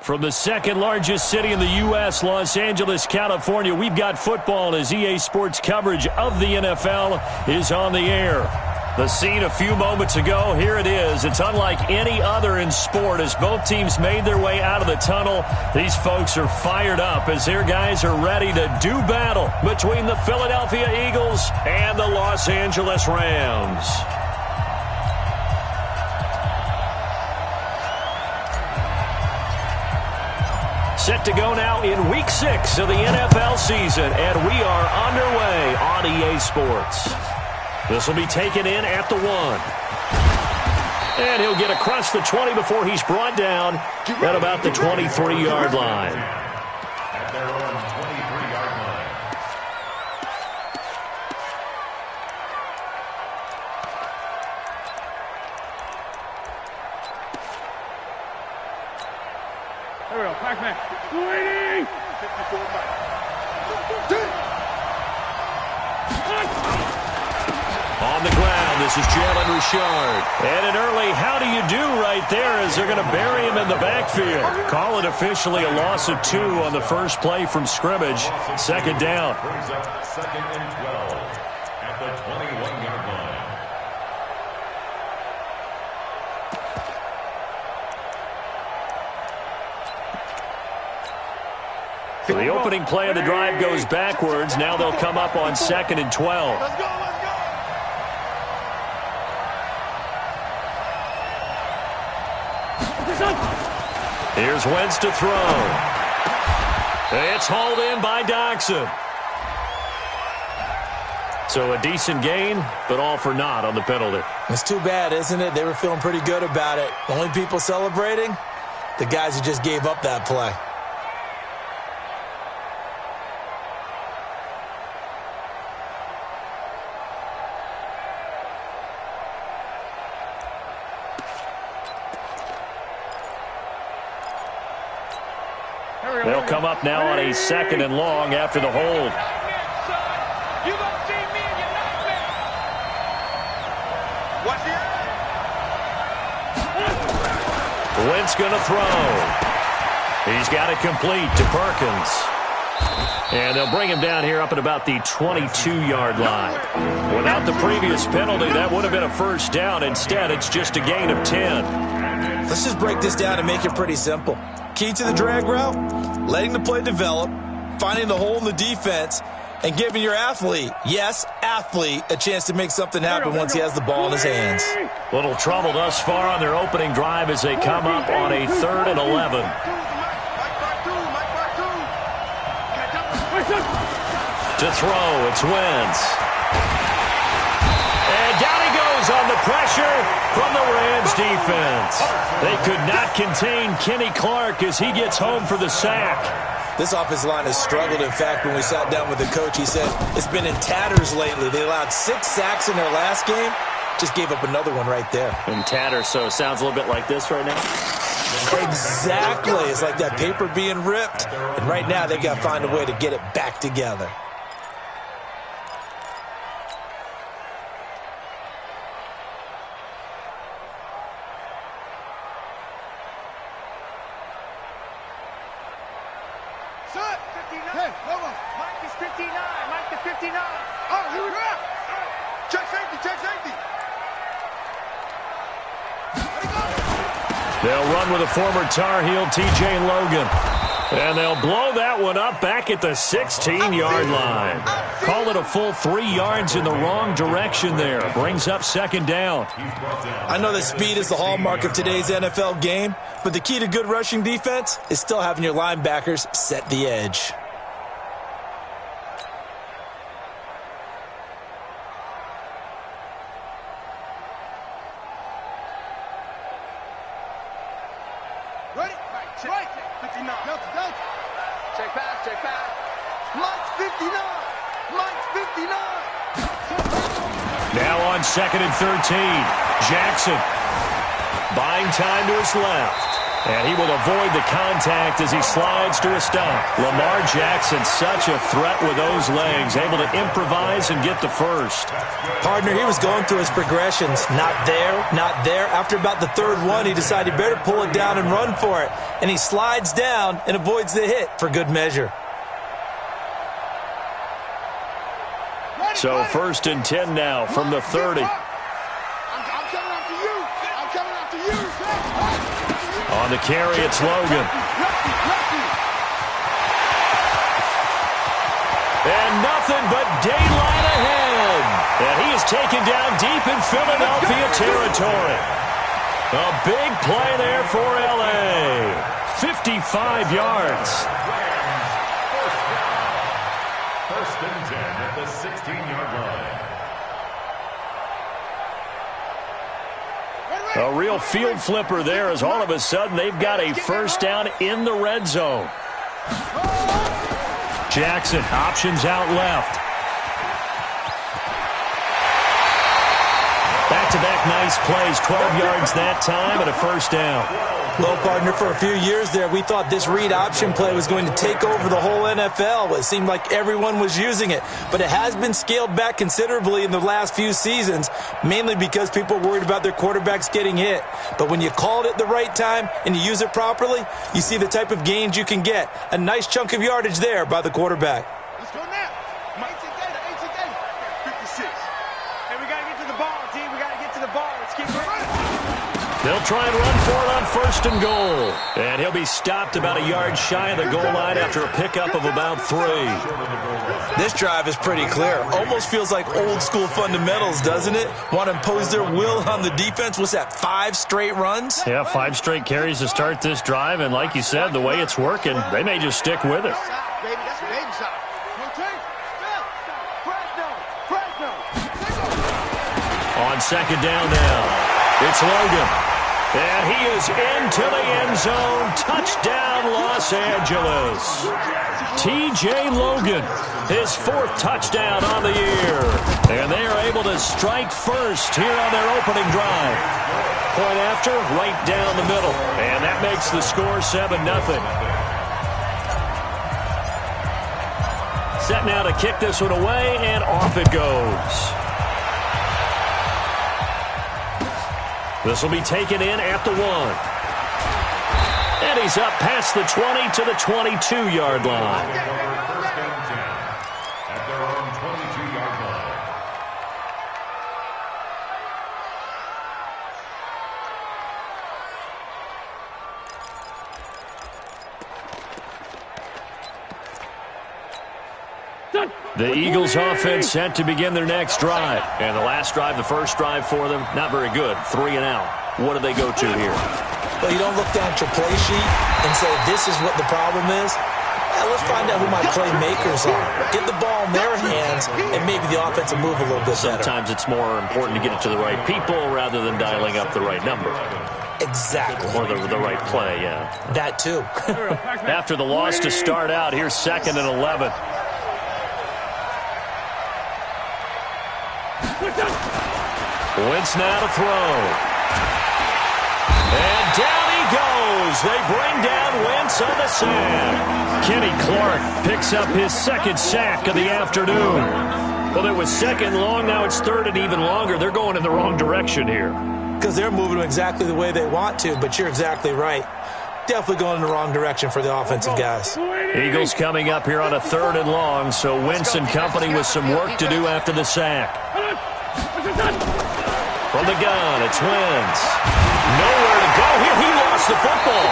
From the second largest city in the U.S., Los Angeles, California, we've got football as EA Sports coverage of the NFL is on the air. The scene a few moments ago, here it is. It's unlike any other in sport as both teams made their way out of the tunnel. These folks are fired up as their guys are ready to do battle between the Philadelphia Eagles and the Los Angeles Rams. Set to go now in Week 6 of the NFL season, and we are underway on EA Sports. This will be taken in at the 1. And he'll get across the 20 before he's brought down at about the 23-yard line. At their own 23-yard line. There we go, Pac-Man. Waiting! 54 back. On the ground, this is Jalen Richard. And an early how do you do right there as they're going to bury him in the backfield. Call it officially a loss of 2 on the first play from scrimmage. Second down. Brings up second and 12 at the 21-yard line. The opening play of the drive goes backwards. Now they'll come up on second and 12. Let's go, let's go! Here's Wentz to throw. It's hauled in by Doxson. So a decent gain, but all for naught on the penalty. It's too bad, isn't it? They were feeling pretty good about it. The only people celebrating, the guys who just gave up that play. They'll come up now on a second and long after the hold. You gonna see me in your nightmare. Watch the Wentz going to throw. He's got it complete to Perkins. And they'll bring him down here up at about the 22-yard line. Without the previous penalty, that would have been a first down. Instead, it's just a gain of 10. Let's just break this down and make it pretty simple. Key to the drag route, letting the play develop, finding the hole in the defense, and giving your athlete, yes, athlete, a chance to make something happen once he has the ball in his hands. Little trouble thus far on their opening drive as they come up on a 3rd and 11. To throw, it's Wentz. And down he goes on the pressure from the Rams defense. They could not contain Kenny Clark as he gets home for the sack. This offensive line has struggled. In fact, when we sat down with the coach, he said it's been in tatters lately. They allowed 6 sacks in their last game. Just gave up another one right there. In tatters, so it sounds a little bit like this right now. Exactly. It's like that paper being ripped. And right now, they've got to find a way to get it back together. They'll run with a former Tar Heel, T.J. Logan. And they'll blow that one up back at the 16-yard line. Call it a full 3 yards in the wrong direction there. Brings up second down. I know that speed is the hallmark of today's NFL game, but the key to good rushing defense is still having your linebackers set the edge. Ready? Right. 59. Check pass. Mike's 59. Now on second and 13. Jackson buying time to his left. And he will avoid the contact as he slides to a stop. Lamar Jackson, such a threat with those legs, able to improvise and get the first. Partner, he was going through his progressions. Not there, not there. After about the third one, he decided he better pull it down and run for it. And he slides down and avoids the hit for good measure. So 1st and 10 now from the 30. I'm coming after you. I'm coming after you. On the carry, it's Logan. And nothing but daylight ahead. And he is taken down deep in Philadelphia territory. A big play there for L.A. 55 yards. First and 10 at the 16-yard line. A real field flipper there as all of a sudden they've got a first down in the red zone. Jackson options out left. Back-to-back nice plays, 12 yards that time and a first down. Well, partner, for a few years there, we thought this read option play was going to take over the whole NFL. It seemed like everyone was using it. But it has been scaled back considerably in the last few seasons, mainly because people are worried about their quarterbacks getting hit. But when you call it at the right time and you use it properly, you see the type of gains you can get. A nice chunk of yardage there by the quarterback. Let's go now. 18 data. 56. Hey, we got to get to the ball, D. We got to get to the ball. Let's keep running. They'll try and run for it on 1st and goal. And he'll be stopped about a yard shy of the goal line after a pickup of about 3. This drive is pretty clear. Almost feels like old school fundamentals, doesn't it? Want to impose their will on the defense. What's that, 5 straight runs? Yeah, 5 straight carries to start this drive. And like you said, the way it's working, they may just stick with it. Baby, that's baby shot. On 2nd down now, it's Logan. And he is into the end zone. Touchdown, Los Angeles. T.J. Logan, his 4th touchdown on the year. And they are able to strike first here on their opening drive. Point after, right down the middle. And that makes the score 7-0. Set now to kick this one away, and off it goes. This will be taken in at the 1. And he's up past the 20 to the 22-yard line. First and 10 at their own 22-yard line. The Eagles offense set to begin their next drive. And the last drive, the first drive for them, not very good. 3 and out. What do they go to here? Well, you don't look down at your play sheet and say, this is what the problem is. Let's find out who my playmakers are. Get the ball in their hands, and maybe the offense will move a little bit better. Sometimes it's more important to get it to the right people rather than dialing up the right number. Exactly. Or the right play, yeah. That too. After the loss to start out, here's 2nd and 11. Wentz now to throw. And down he goes. They bring down Wentz on the sack. Kenny Clark picks up his 2nd sack of the afternoon. Well, it was 2nd long. Now it's 3rd and even longer. They're going in the wrong direction here. Because they're moving exactly the way they want to, but you're exactly right. Definitely going in the wrong direction for the offensive guys. Eagles coming up here on a 3rd and long, so Wentz and company with some work to do after the sack. From the gun, it's Wentz. Nowhere to go here. He lost the football.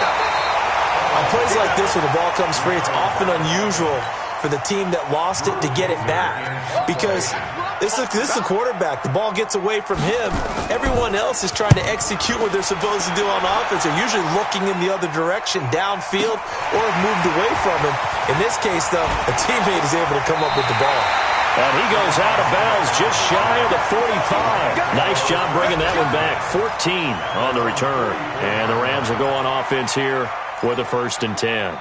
On plays like this where the ball comes free, it's often unusual for the team that lost it to get it back. Because this is the quarterback. The ball gets away from him. Everyone else is trying to execute what they're supposed to do on offense. They're usually looking in the other direction, downfield, or have moved away from him. In this case, though, a teammate is able to come up with the ball. And he goes out of bounds just shy of the 45. Nice job bringing that one back. 14 on the return. And the Rams will go on offense here with a 1st and 10.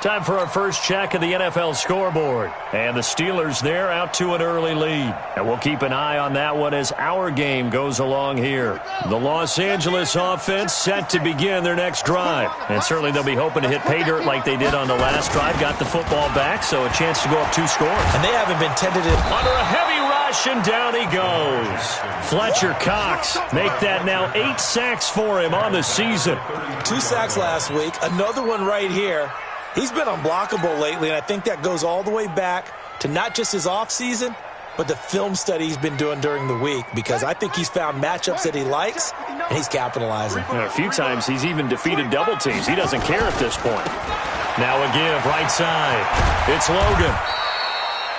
Time for our first check of the NFL scoreboard. And the Steelers there out to an early lead. And we'll keep an eye on that one as our game goes along here. The Los Angeles offense set to begin their next drive. And certainly they'll be hoping to hit pay dirt like they did on the last drive. Got the football back, so a chance to go up 2 scores. And they haven't been tentative. Under a heavy rush, and down he goes. Fletcher Cox make that now 8 sacks for him on the season. 2 sacks last week. Another one right here. He's been unblockable lately, and I think that goes all the way back to not just his offseason, but the film study he's been doing during the week, because I think he's found matchups that he likes, and he's capitalizing. A few times he's even defeated double teams. He doesn't care at this point. Now a give, right side. It's Logan.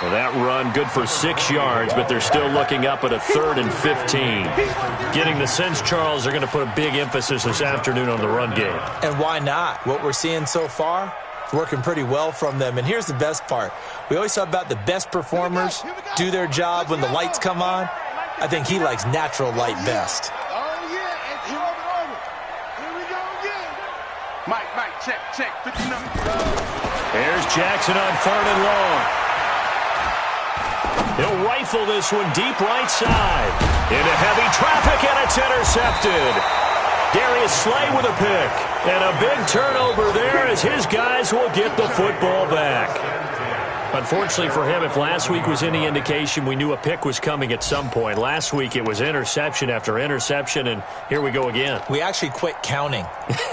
Well, that run good for 6 yards, but they're still looking up at a 3rd and 15. Getting the sense, Charles, they're going to put a big emphasis this afternoon on the run game. And why not? What we're seeing so far, working pretty well from them. And here's the best part. We always talk about the best performers do their job when the lights come on. I think he likes natural light best. Mike, check. 50 number. There's Jackson on 3rd and long. He'll rifle this one deep right side. Into heavy traffic, and it's intercepted. Darius Slay with a pick. And a big turnover there as his guys will get the football back. Unfortunately for him, if last week was any indication, we knew a pick was coming at some point. Last week it was interception after interception, and here we go again. We actually quit counting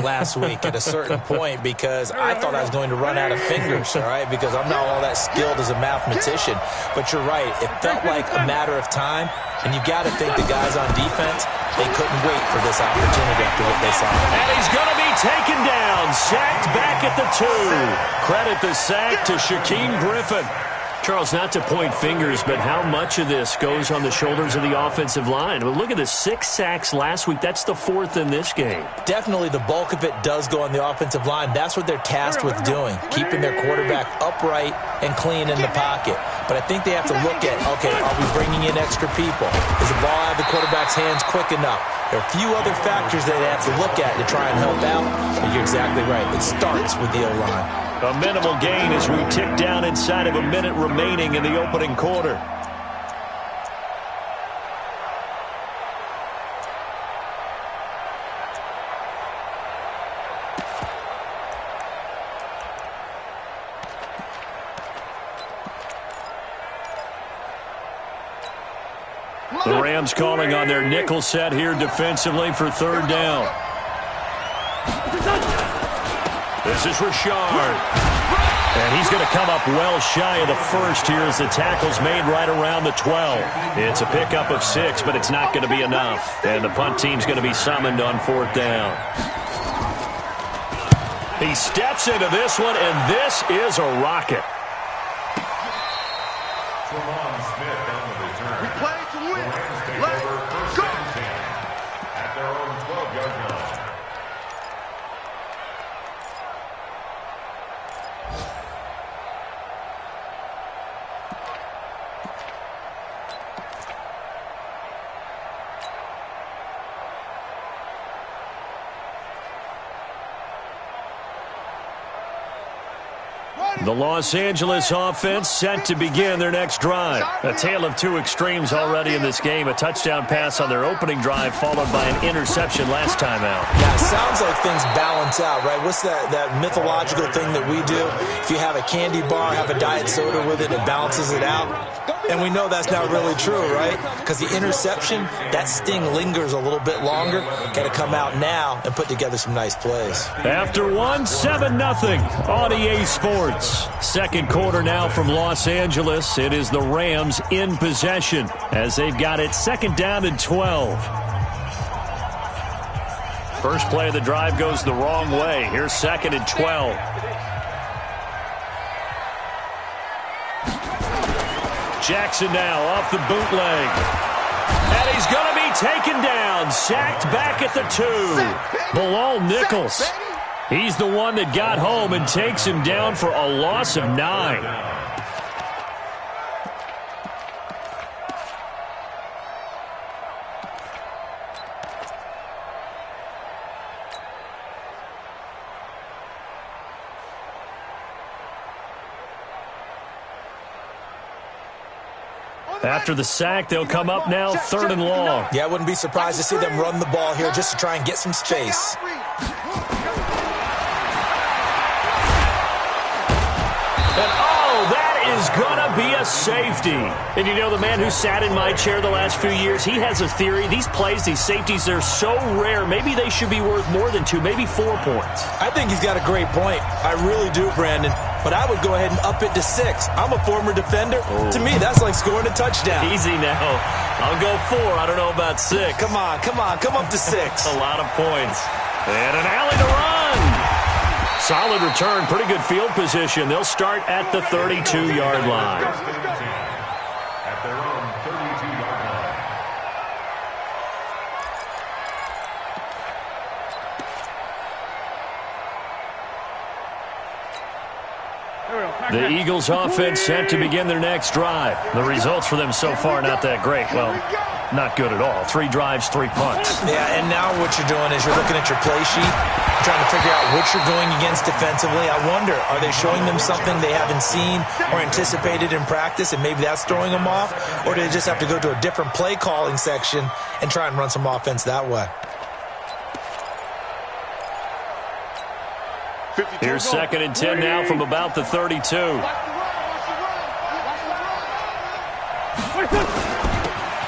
last week at a certain point because I thought I was going to run out of fingers, all right, because I'm not all that skilled as a mathematician. But you're right. It felt like a matter of time, and you got to think the guys on defense, they couldn't wait for this opportunity after what they saw. And he's going to be taken down, sacked back at the 2. Credit the sack to Shaquem Griffin. Charles, not to point fingers, but how much of this goes on the shoulders of the offensive line? Well, look at the 6 sacks last week. That's the 4th in this game. Definitely the bulk of it does go on the offensive line. That's what they're tasked with doing, keeping their quarterback upright and clean in the pocket. But I think they have to look at, okay, are we bringing in extra people? Is the ball out of the quarterback's hands quick enough? There are a few other factors that they have to look at to try and help out. But you're exactly right. It starts with the O-line. A minimal gain as we tick down inside of a minute remaining in the opening quarter. The Rams calling on their nickel set here defensively for 3rd down. This is Richard. And he's going to come up well shy of the 1st here as the tackle's made right around the 12. It's a pickup of 6, but it's not going to be enough. And the punt team's going to be summoned on 4th down. He steps into this one, and this is a rocket. We play to win. Let's go. At their own 12-yard line. The Los Angeles offense set to begin their next drive. A tale of 2 extremes already in this game. A touchdown pass on their opening drive followed by an interception last time out. Yeah, it sounds like things balance out, right? What's that mythological thing that we do? If you have a candy bar, have a diet soda with it, it balances it out. And we know that's not really true, right? Because the interception, that sting lingers a little bit longer. Got to come out now and put together some nice plays. After 7-0 on EA Sports. Second quarter now from Los Angeles. It is the Rams in possession as they've got it 2nd down and 12. First play of the drive goes the wrong way. Here's 2nd and 12. Jackson now off the bootleg. And he's going to be taken down. Sacked back at the 2. Bilal Nichols. He's the one that got home and takes him down for a loss of 9. After the sack, they'll come up now 3rd and long. Yeah, I wouldn't be surprised to see them run the ball here just to try and get some space. And that is going to be a safety. And you know, the man who sat in my chair the last few years, he has a theory. These plays, these safeties, they're so rare. Maybe they should be worth more than 2, maybe 4 points. I think he's got a great point. I really do, Brandon. But I would go ahead and up it to 6. I'm a former defender. Oh. To me, that's like scoring a touchdown. Easy now. I'll go 4. I don't know about 6. Come on. Come up to 6. A lot of points. And an alley to run. Solid return, pretty good field position. They'll start at the 32-yard line. At their own 32-yard line. The Eagles offense set to begin their next drive. The results for them so far not that great. Well, not good at all. 3 drives, 3 punts. Yeah, and now what you're doing is you're looking at your play sheet, trying to figure out what you're going against defensively. I wonder, are they showing them something they haven't seen or anticipated in practice, and maybe that's throwing them off? Or do they just have to go to a different play calling section and try and run some offense that way? Here's 2nd and 10 now from about the 32.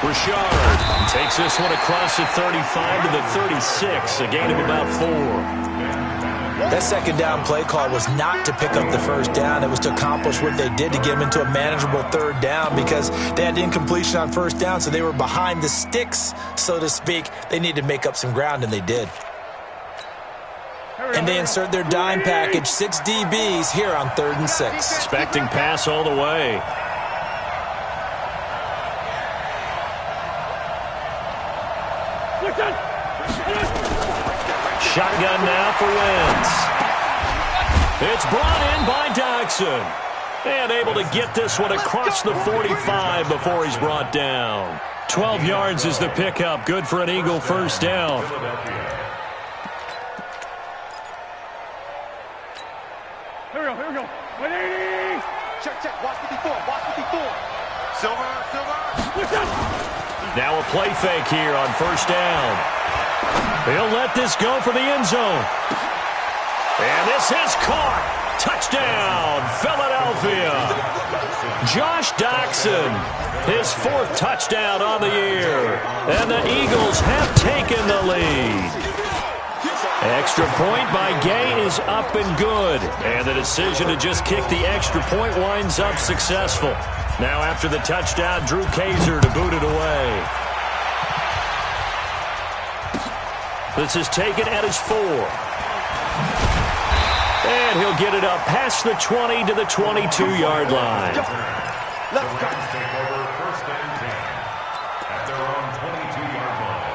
Richard takes this one across the 35 to the 36, a gain of about 4. That 2nd down play call was not to pick up the 1st down. It was to accomplish what they did to get them into a manageable 3rd down because they had incompletion on 1st down, so they were behind the sticks, so to speak. They needed to make up some ground, and they did. And they insert their dime package, 6 DBs here on 3rd and 6. Expecting pass all the way. Shotgun now for Wentz. It's brought in by Doxson. And able to get this one across the 45 before he's brought down. 12 yards is the pickup. Good for an Eagle 1st down. Here we go. 180. Check. Watch 54. Silver. Now a play fake here on 1st down. He'll let this go for the end zone. And this is caught. Touchdown, Philadelphia. Josh Doxson, his 4th touchdown on the year. And the Eagles have taken the lead. Extra point by Gay is up and good. And the decision to just kick the extra point winds up successful. Now after the touchdown, Drew Kaiser to boot it away. This is taken at his 4. And he'll get it up past the 20 to the 22-yard line. The Rams take over 1st and 10 at their own 22-yard line.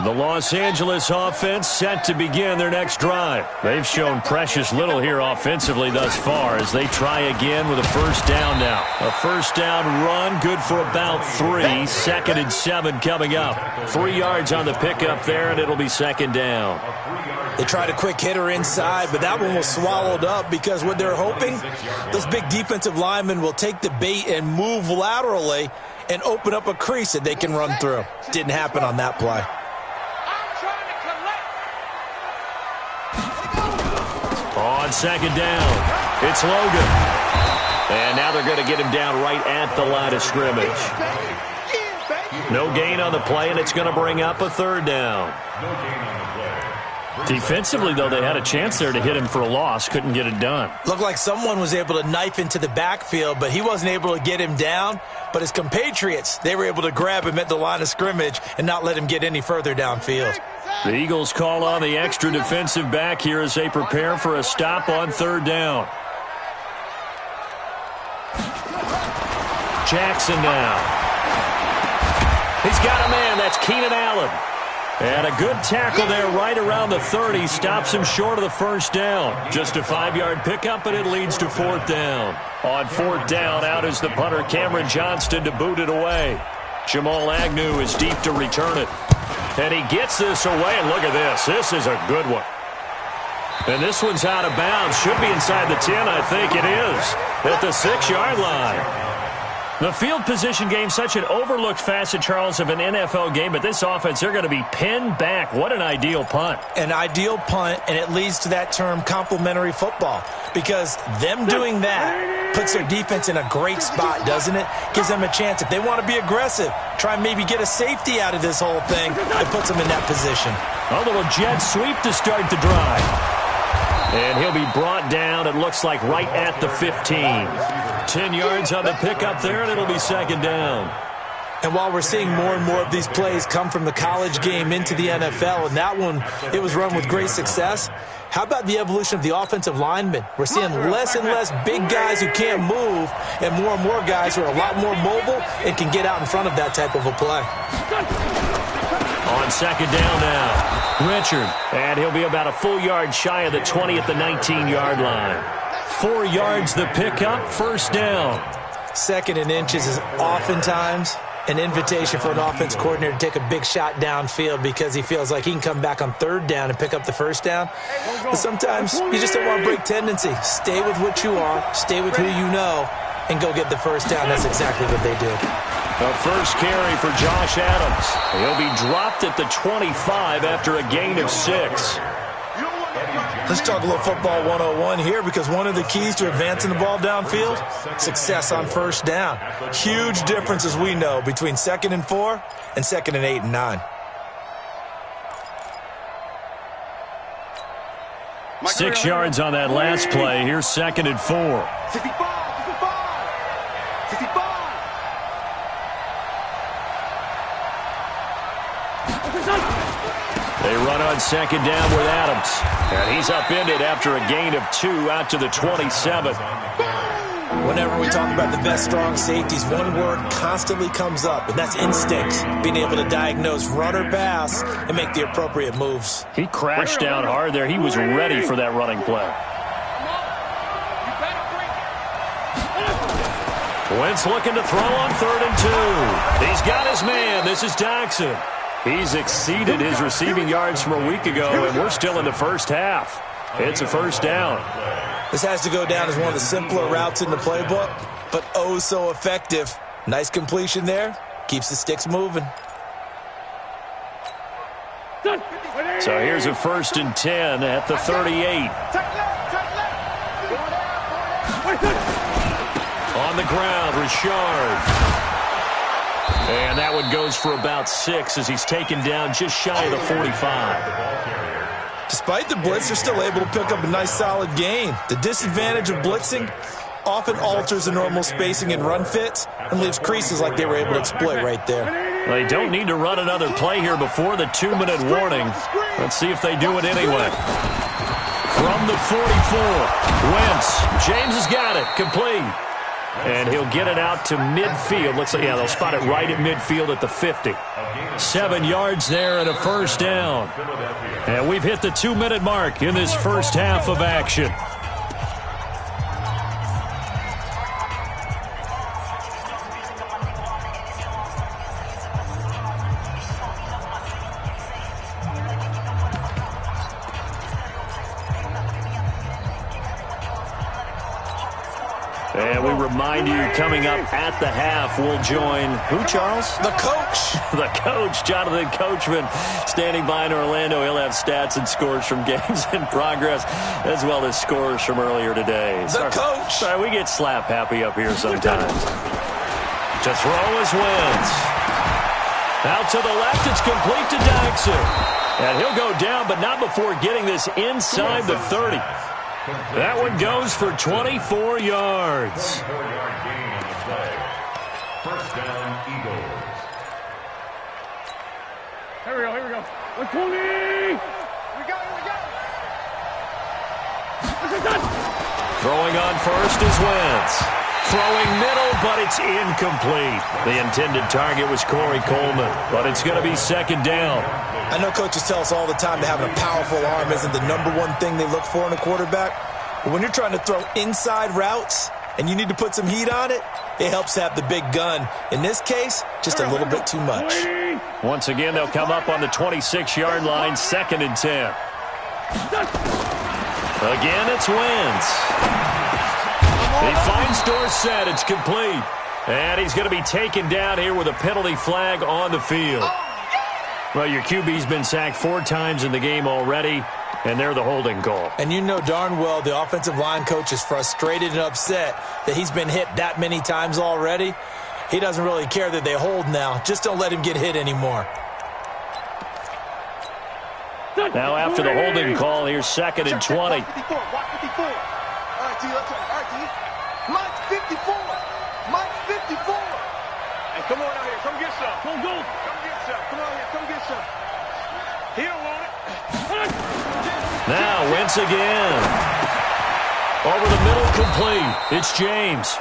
The Los Angeles offense set to begin their next drive. They've shown precious little here offensively thus far as they try again with a 1st down now. A 1st down run, good for about 3. 2nd and 7 coming up. 3 yards on the pickup there, and it'll be 2nd down. They tried a quick hitter inside, but that one was swallowed up because what they're hoping, those big defensive linemen will take the bait and move laterally and open up a crease that they can run through. Didn't happen on that play. On 2nd down, it's Logan. And now they're going to get him down right at the line of scrimmage. No gain on the play, and it's going to bring up a 3rd down. Defensively, though, they had a chance there to hit him for a loss. Couldn't get it done. Looked like someone was able to knife into the backfield, but he wasn't able to get him down. But his compatriots, they were able to grab him at the line of scrimmage and not let him get any further downfield. The Eagles call on the extra defensive back here as they prepare for a stop on 3rd down. Jackson now. He's got a man. That's Keenan Allen. And a good tackle there right around the 30. Stops him short of the 1st down. Just a 5-yard pickup, and it leads to 4th down. On 4th down, out is the punter, Cameron Johnston, to boot it away. Jamal Agnew is deep to return it. And he gets this away, and look at this. This is a good one. And this one's out of bounds. Should be inside the 10, I think it is, at the 6-yard line. The field position game, such an overlooked facet, Charles, of an NFL game, but this offense, they're going to be pinned back. What an ideal punt. An ideal punt, and it leads to that term complementary football, because them doing that puts their defense in a great spot, doesn't it? Gives them a chance. If they want to be aggressive, try and maybe get a safety out of this whole thing, it puts them in that position. A little jet sweep to start the drive. And he'll be brought down, it looks like, right at the 15. 10 yards on the pickup there, and it'll be second down. And while we're seeing more and more of these plays come from the college game into the NFL, and that one, it was run with great success, how about the evolution of the offensive linemen? We're seeing less and less big guys who can't move, and more guys who are a lot more mobile and can get out in front of that type of a play. On second down now, Richard. And he'll be about a full yard shy of the 20 at the 19-yard line. 4 yards the pickup, first down. Second and inches is oftentimes an invitation for an offense coordinator to take a big shot downfield because he feels like he can come back on third down and pick up the first down. But sometimes you just don't want to break tendency. Stay with what you are, stay with who you know, and go get the first down. That's exactly what they did. The first carry for Josh Adams. He'll be dropped at the 25 after a gain of 6. Let's talk a little football 101 here, because one of the keys to advancing the ball downfield, success on first down. Huge difference, as we know, between 2nd and 4 and 2nd and 8 and 9. 6 yards on that last play. Here's 2nd and 4. 65. They run on second down with Adams. And he's upended after a gain of 2 out to the 27. Whenever we talk about the best strong safeties, one word constantly comes up, and that's instinct. Being able to diagnose run or pass and make the appropriate moves. He crashed down hard there. He was ready for that running play. Wentz looking to throw on 3rd and 2. He's got his man. This is Jackson. He's exceeded his receiving yards from a week ago, and we're still in the first half. It's a first down. This has to go down as one of the simpler routes in the playbook, but oh so effective. Nice completion there. Keeps the sticks moving. So here's a 1st and 10 at the 38. On the ground, Richard. And that one goes for about 6 as he's taken down just shy of the 45. Despite the blitz, they're still able to pick up a nice solid gain. The disadvantage of blitzing often alters the normal spacing and run fits and leaves creases like they were able to exploit right there. They don't need to run another play here before the 2-minute warning. Let's see if they do it anyway. From the 44, Wentz. James has got it. Complete. And he'll get it out to midfield. Looks like, yeah, they'll spot it right at midfield at the 50. 7 yards there and a first down. And we've hit the 2-minute mark in this first half of action. And we remind you, coming up at the half, we'll join who, Charles? The coach. The coach, Jonathan Coachman, standing by in Orlando. He'll have stats and scores from games in progress, as well as scores from earlier today. The coach. Sorry, we get slap happy up here sometimes. To throw is Wentz. Out to the left, it's complete to Jackson. And he'll go down, but not before getting this inside the 30. That one goes for 24 yards. 24-yard gain on the play. First down, Eagles. Here we go. 120. We go. Throwing on first is Wentz. Throwing middle, but it's incomplete. The intended target was Corey Coleman, but it's going to be second down. I know coaches tell us all the time that having a powerful arm isn't the #1 thing they look for in a quarterback. But when you're trying to throw inside routes and you need to put some heat on it, it helps to have the big gun. In this case, just a little bit too much. Once again, they'll come up on the 26-yard line, 2nd and 10. Again, it's Wentz. He finds Dorsett. It's complete. And he's going to be taken down here with a penalty flag on the field. Well, your QB's been sacked 4 times in the game already, and they're the holding call. And you know darn well the offensive line coach is frustrated and upset that he's been hit that many times already. He doesn't really care that they hold now. Just don't let him get hit anymore. Now after the holding call, here's 2nd and 20. Watch 54. Watch 54. All right, T. Let's go. All right, T. Mike's 54. Mike's 54. Hey, come on out here. Come get some. Come get some. Come on here. Come get some. He don't want it. Now Wentz again. Over the middle, complete. It's James.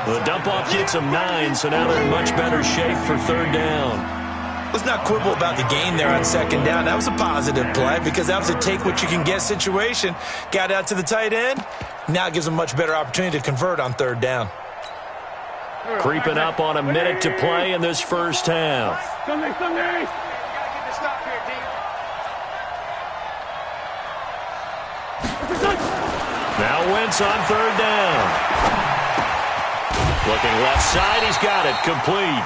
The dump-off gets him 9, so now they're in much better shape for 3rd down. Let's not quibble about the gain there on 2nd down. That was a positive play because that was a take-what-you-can-get situation. Got out to the tight end. Now it gives them a much better opportunity to convert on 3rd down. Creeping up on a minute to play in this first half. Sunday. Gotta get the stop here, D. Now Wentz on 3rd down. Looking left side, he's got it, complete.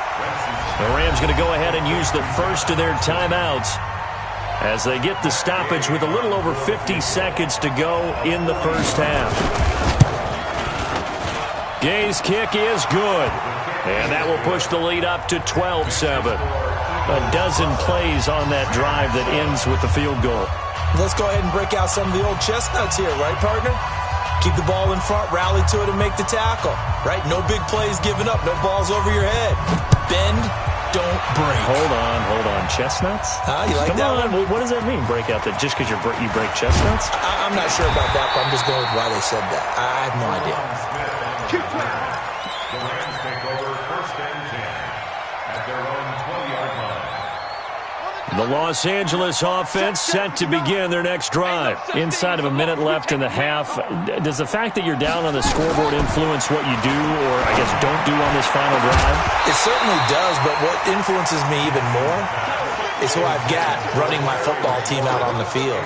The Rams going to go ahead and use the first of their timeouts as they get the stoppage with a little over 50 seconds to go in the first half. Gay's kick is good, and that will push the lead up to 12-7. A dozen plays on that drive that ends with the field goal. Let's go ahead and break out some of the old chestnuts here, right, partner? Keep the ball in front, rally to it, and make the tackle, right? No big plays given up, no balls over your head. Bend, don't break. Hold on. Chestnuts? You like that one? What does that mean, break out? That just because you break chestnuts? I'm not sure about that, but I'm just going with why they said that. I have no idea. The Rams take over 1st and 10 at their own 20-yard line. The Los Angeles offense set to begin their next drive. Inside of a minute left in the half, does the fact that you're down on the scoreboard influence what you do or, I guess, don't do on this final drive? It certainly does, but what influences me even more is who I've got running my football team out on the field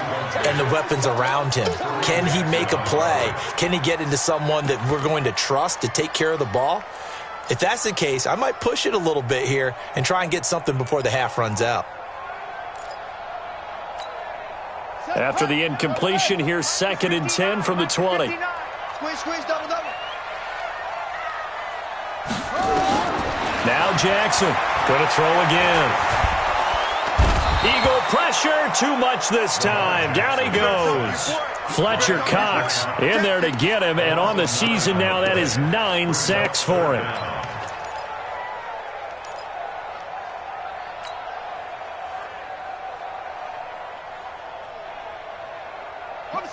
and the weapons around him. Can he make a play? Can he get into someone that we're going to trust to take care of the ball? If that's the case, I might push it a little bit here and try and get something before the half runs out. After the incompletion, here's 2nd and 10 from the 20. Squeeze, double. Now Jackson, going to throw again. Eagle pressure, too much this time. Down he goes. Fletcher Cox in there to get him, and on the season now, that is 9 sacks for him.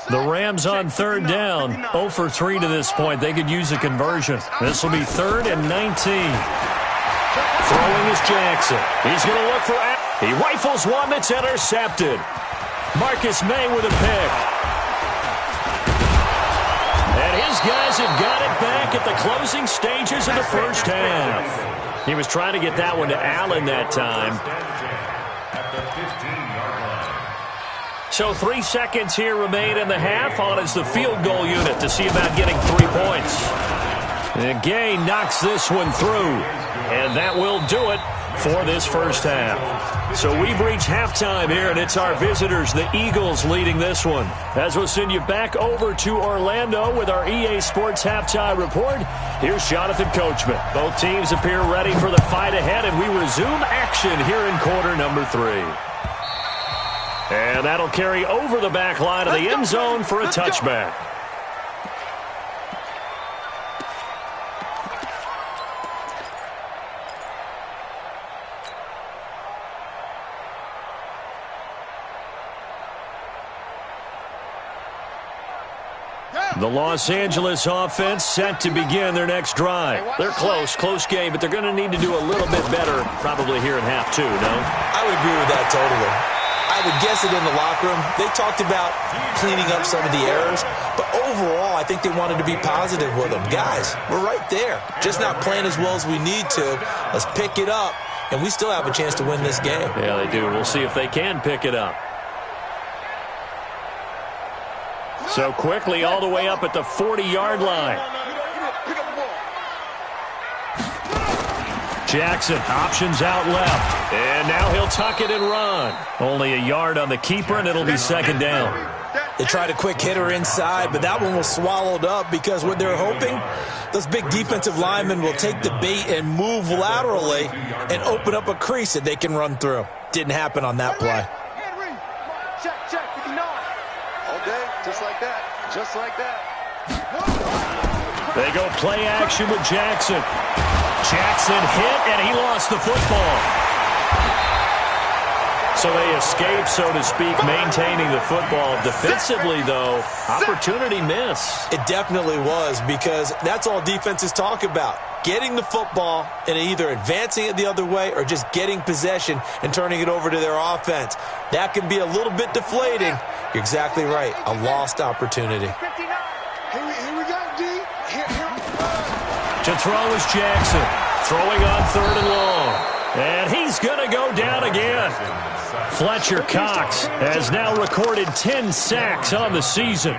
The Rams on 3rd down, 0 for 3 to this point. They could use a conversion. This will be 3rd and 19. Throwing is Jackson. He's going to look for... He rifles one that's intercepted. Marcus May with a pick. And his guys have got it back at the closing stages of the first half. He was trying to get that one to Allen that time. So 3 seconds here remain in the half. On is the field goal unit to see about getting 3 points. And Gay knocks this one through. And that will do it for this first half. So we've reached halftime here, and it's our visitors, the Eagles, leading this one. As we'll send you back over to Orlando with our EA Sports Halftime Report, here's Jonathan Coachman. Both teams appear ready for the fight ahead, and we resume action here in quarter number 3. And that'll carry over the back line of the end zone for a touchback. The Los Angeles offense set to begin their next drive. They're close game, but they're going to need to do a little bit better probably here in half 2, no? I would agree with that totally. I would guess it in the locker room. They talked about cleaning up some of the errors, but overall, I think they wanted to be positive with them. Guys, we're right there. Just not playing as well as we need to. Let's pick it up, and we still have a chance to win this game. Yeah, they do. We'll see if they can pick it up. So quickly all the way up at the 40-yard line. Jackson options out left. And now he'll tuck it and run. Only a yard on the keeper, and it'll be second down. They tried a quick hitter inside, but that one was swallowed up because what they're hoping, those big defensive linemen will take the bait and move laterally and open up a crease that they can run through. Didn't happen on that play. Check, 59. All day, just like that. Just like that. They go play action with Jackson. Jackson hit, and he lost the football. So they escape, so to speak, maintaining the football. Defensively, though, opportunity miss. It definitely was, because that's all defenses talk about. Getting the football and either advancing it the other way or just getting possession and turning it over to their offense. That can be a little bit deflating. You're exactly right. A lost opportunity. Here we go, D. To throw is Jackson. Throwing on 3rd and long. And he's going to go down again. Fletcher Cox has now recorded 10 sacks on the season.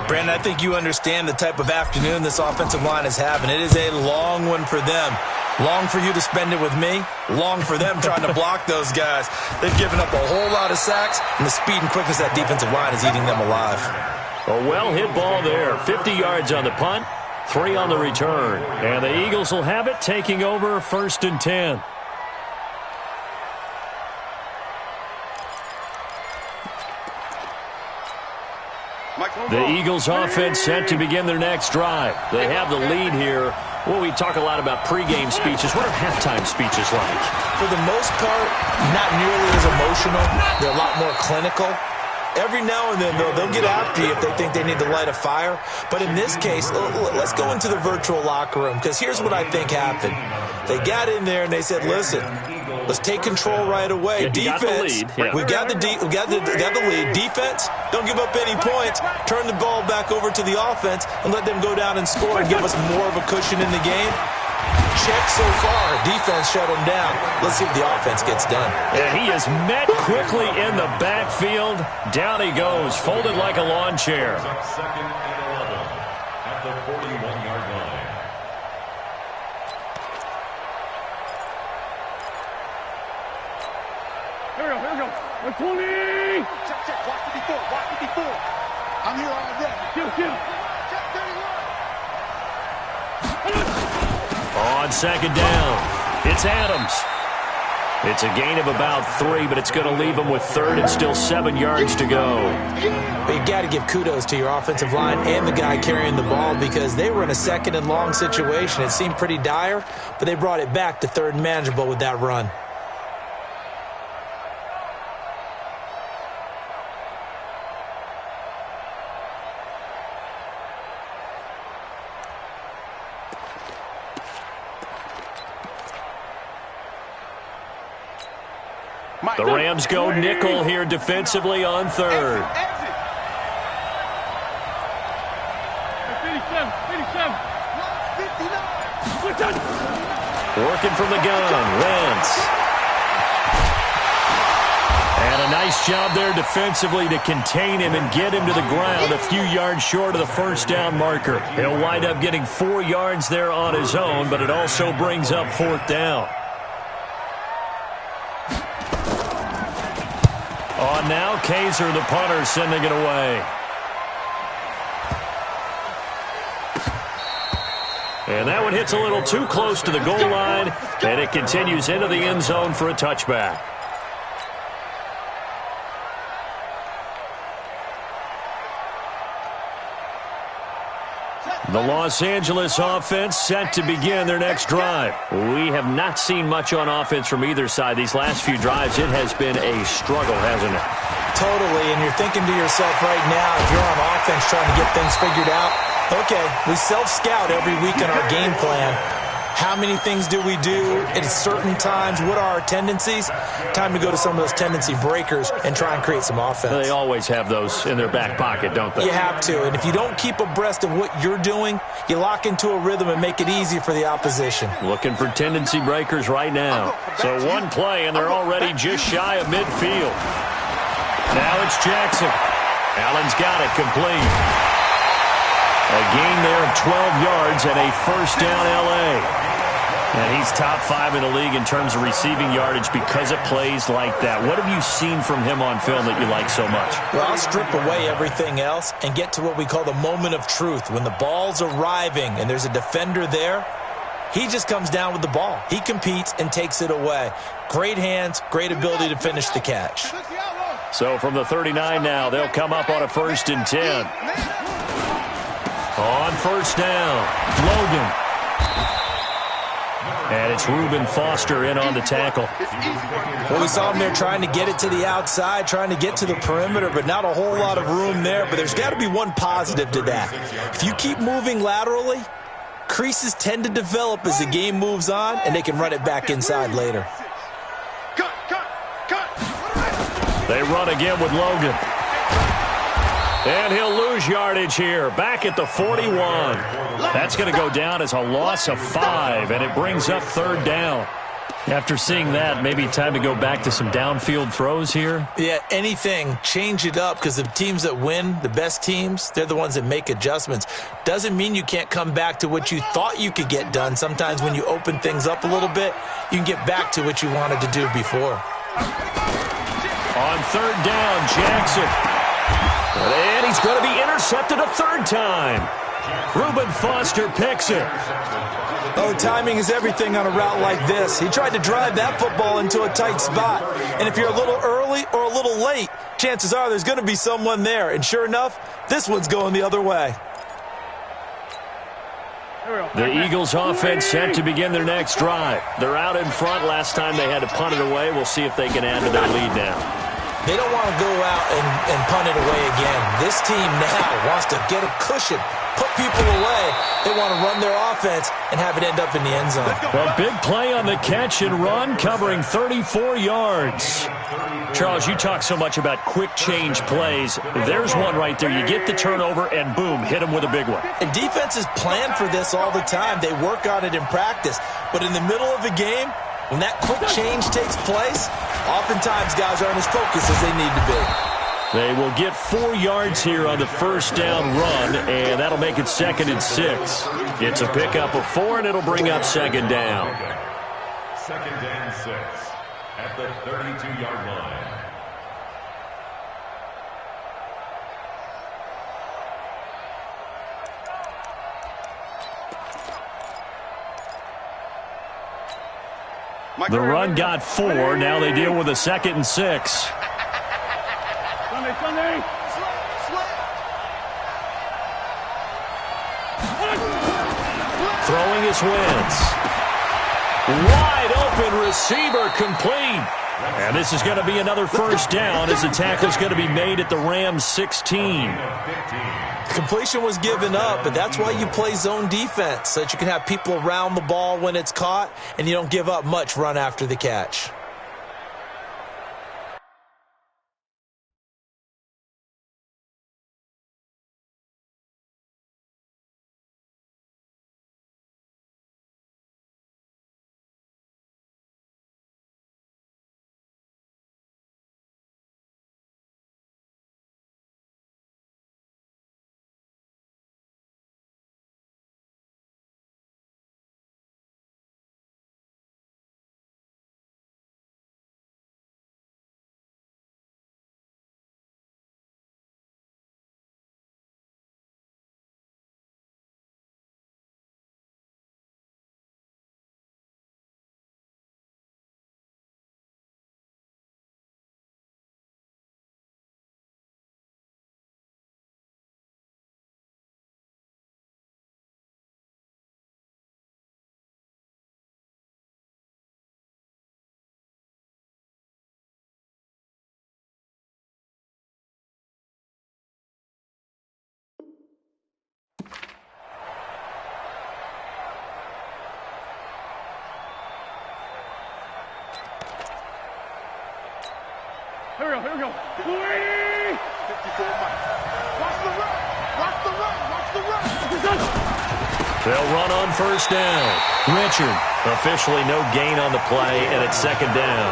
Brandon, I think you understand the type of afternoon this offensive line is having. It is a long one for them. Long for you to spend it with me. Long for them trying to block those guys. They've given up a whole lot of sacks, and the speed and quickness of that defensive line is eating them alive. A well-hit ball there. 50 yards on the punt, 3 on the return. And the Eagles will have it, taking over 1st and 10. The Eagles offense set to begin their next drive. They have the lead here. Well, we talk a lot about pregame speeches. What are halftime speeches like? For the most part, not nearly as emotional. They're a lot more clinical. Every now and then, though, they'll get after you if they think they need to light a fire. But in this case, let's go into the virtual locker room, because here's what I think happened. They got in there and they said, listen, let's take control right away. Defense, we got the lead. Defense, don't give up any points. Turn the ball back over to the offense and let them go down and score and give us more of a cushion in the game. Check so far. Defense shut him down. Let's see if the offense gets done. And he is met quickly in the backfield. Down he goes, folded like a lawn chair. 2nd and 11 at the 41-yard line. Here we go. 20. Check. Watch 54. I'm here all day. Kill. Check 31. On 2nd down, it's Adams. It's a gain of about 3, but it's going to leave him with 3rd and still 7 yards to go. But you got to give kudos to your offensive line and the guy carrying the ball, because they were in a 2nd and long situation. It seemed pretty dire, but they brought it back to 3rd and manageable with that run. The Rams go nickel here defensively on 3rd. 59. Working from the gun, Wentz. And a nice job there defensively to contain him and get him to the ground a few yards short of the 1st down marker. He'll wind up getting 4 yards there on his own, but it also brings up 4th down. On now, Kaiser, the punter, sending it away. And that one hits a little too close to the goal line, and it continues into the end zone for a touchback. The Los Angeles offense set to begin their next drive. We have not seen much on offense from either side. These last few drives, it has been a struggle, hasn't it? Totally, and you're thinking to yourself right now, if you're on offense trying to get things figured out, okay, we self-scout every week in our game plan. How many things do we do at certain times? What are our tendencies? Time to go to some of those tendency breakers and try and create some offense. They always have those in their back pocket, don't they? You have to, and if you don't keep abreast of what you're doing, you lock into a rhythm and make it easy for the opposition. Looking for tendency breakers right now. So one play, and they're already just shy of midfield. Now it's Jackson. Allen's got it complete. A gain there of 12 yards and a first down L.A. And he's top 5 in the league in terms of receiving yardage because of plays like that. What have you seen from him on film that you like so much? Well, I'll strip away everything else and get to what we call the moment of truth. When the ball's arriving and there's a defender there, he just comes down with the ball. He competes and takes it away. Great hands, great ability to finish the catch. So from the 39 now, they'll come up on a 1st and 10. On first down, Logan. And it's Reuben Foster in on the tackle. Well, we saw him there trying to get it to the outside, trying to get to the perimeter, but not a whole lot of room there. But there's got to be one positive to that. If you keep moving laterally, creases tend to develop as the game moves on, and they can run it back inside later. They run again with Logan. And he'll lose yardage here, back at the 41. That's going to go down as a loss of 5, and it brings up 3rd down. After seeing that, maybe time to go back to some downfield throws here? Yeah, anything. Change it up, because the teams that win, the best teams, they're the ones that make adjustments. Doesn't mean you can't come back to what you thought you could get done. Sometimes when you open things up a little bit, you can get back to what you wanted to do before. On 3rd down, Jackson. And he's going to be intercepted a 3rd time. Reuben Foster picks it. Oh, timing is everything on a route like this. He tried to drive that football into a tight spot. And if you're a little early or a little late, chances are there's going to be someone there. And sure enough, this one's going the other way. The Eagles offense set to begin their next drive. They're out in front. Last time they had to punt it away. We'll see if they can add to their lead now. They don't want to go out and punt it away again. This team now wants to get a cushion, put people away. They want to run their offense and have it end up in the end zone. A big play on the catch and run, covering 34 yards. Charles, you talk so much about quick change plays. There's one right there. You get the turnover, and boom, hit him with a big one. And defenses plan for this all the time. They work on it in practice. But in the middle of a game, when that quick change takes place, oftentimes guys aren't as focused as they need to be. They will get 4 yards here on the first down run, and that'll make it 2nd and 6. It's a pickup of 4, and it'll bring up 2nd down. 2nd and 6 at the 32-yard line. The run got 4. Now they deal with a 2nd and 6. Throwing his Wentz. Wide open receiver complete. And this is going to be another first down as the tackle's going to be made at the Rams 16. Completion was given up, but that's why you play zone defense, so that you can have people around the ball when it's caught, and you don't give up much run after the catch. Here we go. 54 miles. Watch the run. Watch the run. Watch the run. They'll run on first down. Richard, officially no gain on the play, and it's 2nd down.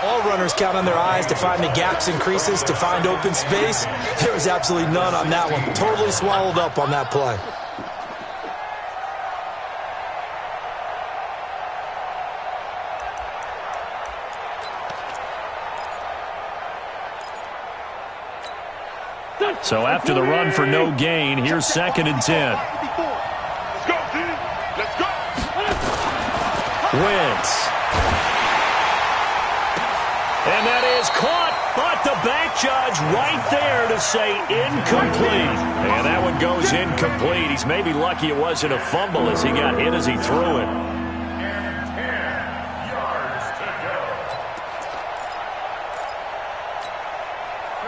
All runners count on their eyes to find the gaps and creases, to find open space. There was absolutely none on that one. Totally swallowed up on that play. So after the run for no gain, here's 2nd and 10. Let's go, dude. Let's go. Wentz. And that is caught, but the back judge right there to say incomplete. And that one goes incomplete. He's maybe lucky it wasn't a fumble as he got hit as he threw it. And 10 yards to go.